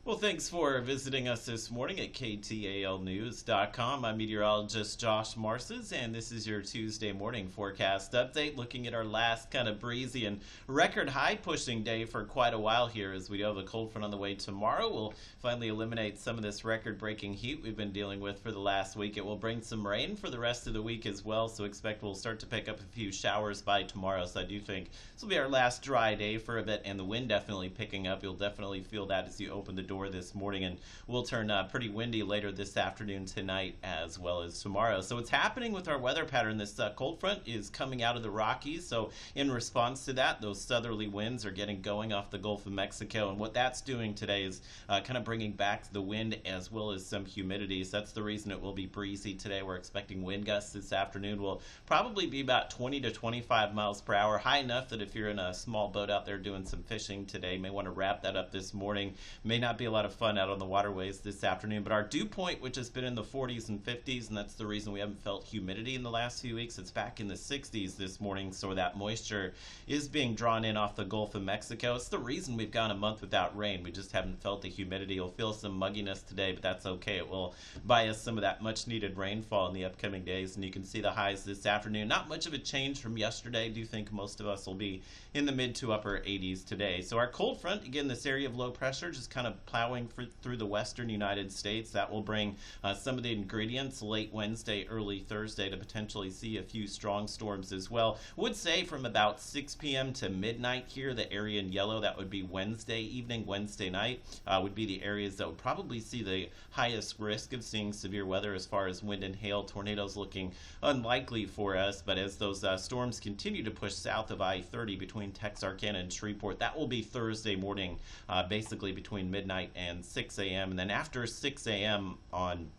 Well, thanks for visiting us this morning at KTALnews.com. I'm meteorologist Josh Marces, and this is your Tuesday morning forecast update, looking at our last kind of breezy and record high pushing day for quite a while here, as we have a cold front on the way tomorrow. We'll finally eliminate some of this record breaking heat we've been dealing with for the last week. It will bring some rain for the rest of the week as well, so expect we'll start to pick up a few showers by tomorrow. So I do think this will be our last dry day for a bit, and the wind definitely picking up. You'll definitely feel that as you open the door this morning, and we'll turn pretty windy later this afternoon, tonight, as well as tomorrow. So what's happening with our weather pattern, this cold front is coming out of the Rockies, so in response to that, those southerly winds are getting going off the Gulf of Mexico, and what that's doing today is kind of bringing back the wind as well as some humidity. So that's the reason it will be breezy today. We're expecting wind gusts this afternoon will probably be about 20 to 25 miles per hour, high enough that if you're in a small boat out there doing some fishing today, you may want to wrap that up this morning. May not be a lot of fun out on the waterways this afternoon, but our dew point, which has been in the 40s and 50s, and that's the reason we haven't felt humidity in the last few weeks, it's back in the 60s this morning, so that moisture is being drawn in off the Gulf of Mexico. It's the reason we've gone a month without rain. We just haven't felt the humidity. You'll feel some mugginess today, but that's okay. It will buy us some of that much needed rainfall in the upcoming days, and you can see the highs this afternoon. Not much of a change from yesterday. I do think most of us will be in the mid to upper 80s today. So our cold front, again, this area of low pressure just kind of plowing through the western United States. That will bring some of the ingredients late Wednesday, early Thursday to potentially see a few strong storms as well. Would say from about 6 p.m. to midnight here, the area in yellow, that would be Wednesday evening, Wednesday night, would be the areas that would probably see the highest risk of seeing severe weather as far as wind and hail. Tornadoes looking unlikely for us, but as those storms continue to push south of I-30 between Texarkana and Shreveport, that will be Thursday morning, basically between midnight and 6 a.m. And then after 6 a.m. on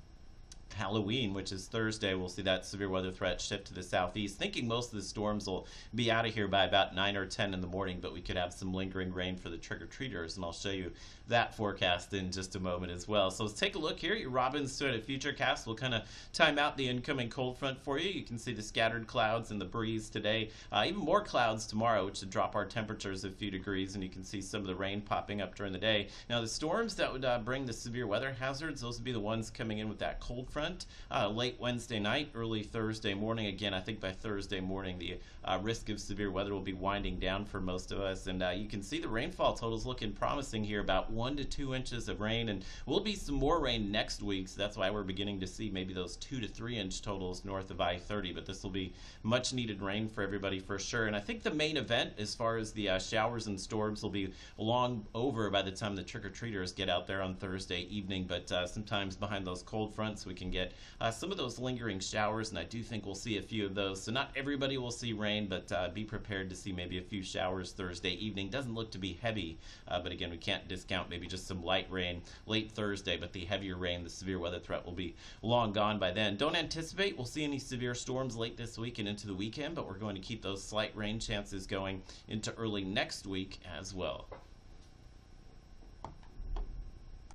Halloween, which is Thursday, we'll see that severe weather threat shift to the southeast. Thinking most of the storms will be out of here by about 9 or 10 in the morning, but we could have some lingering rain for the trick-or-treaters, and I'll show you that forecast in just a moment as well. So let's take a look here. Your Robin's Toyota Futurecast will kind of time out the incoming cold front for you. You can see the scattered clouds and the breeze today. Even more clouds tomorrow, which should drop our temperatures a few degrees, and you can see some of the rain popping up during the day. Now, the storms that would bring the severe weather hazards, those would be the ones coming in with that cold front late Wednesday night, early Thursday morning. Again, I think by Thursday morning, the risk of severe weather will be winding down for most of us, and you can see the rainfall totals looking promising here, about 1 to 2 inches of rain, and will be some more rain next week, so that's why we're beginning to see maybe those 2 to 3 inch totals north of I-30, but this will be much needed rain for everybody for sure. And I think the main event as far as the showers and storms will be long over by the time the trick-or-treaters get out there on Thursday evening, but sometimes behind those cold fronts we can get some of those lingering showers, and I do think we'll see a few of those. So not everybody will see rain, but be prepared to see maybe a few showers Thursday evening. Doesn't look to be heavy, but again, we can't discount maybe just some light rain late Thursday, but the heavier rain, the severe weather threat will be long gone by then. Don't anticipate we'll see any severe storms late this week and into the weekend, but we're going to keep those slight rain chances going into early next week as well.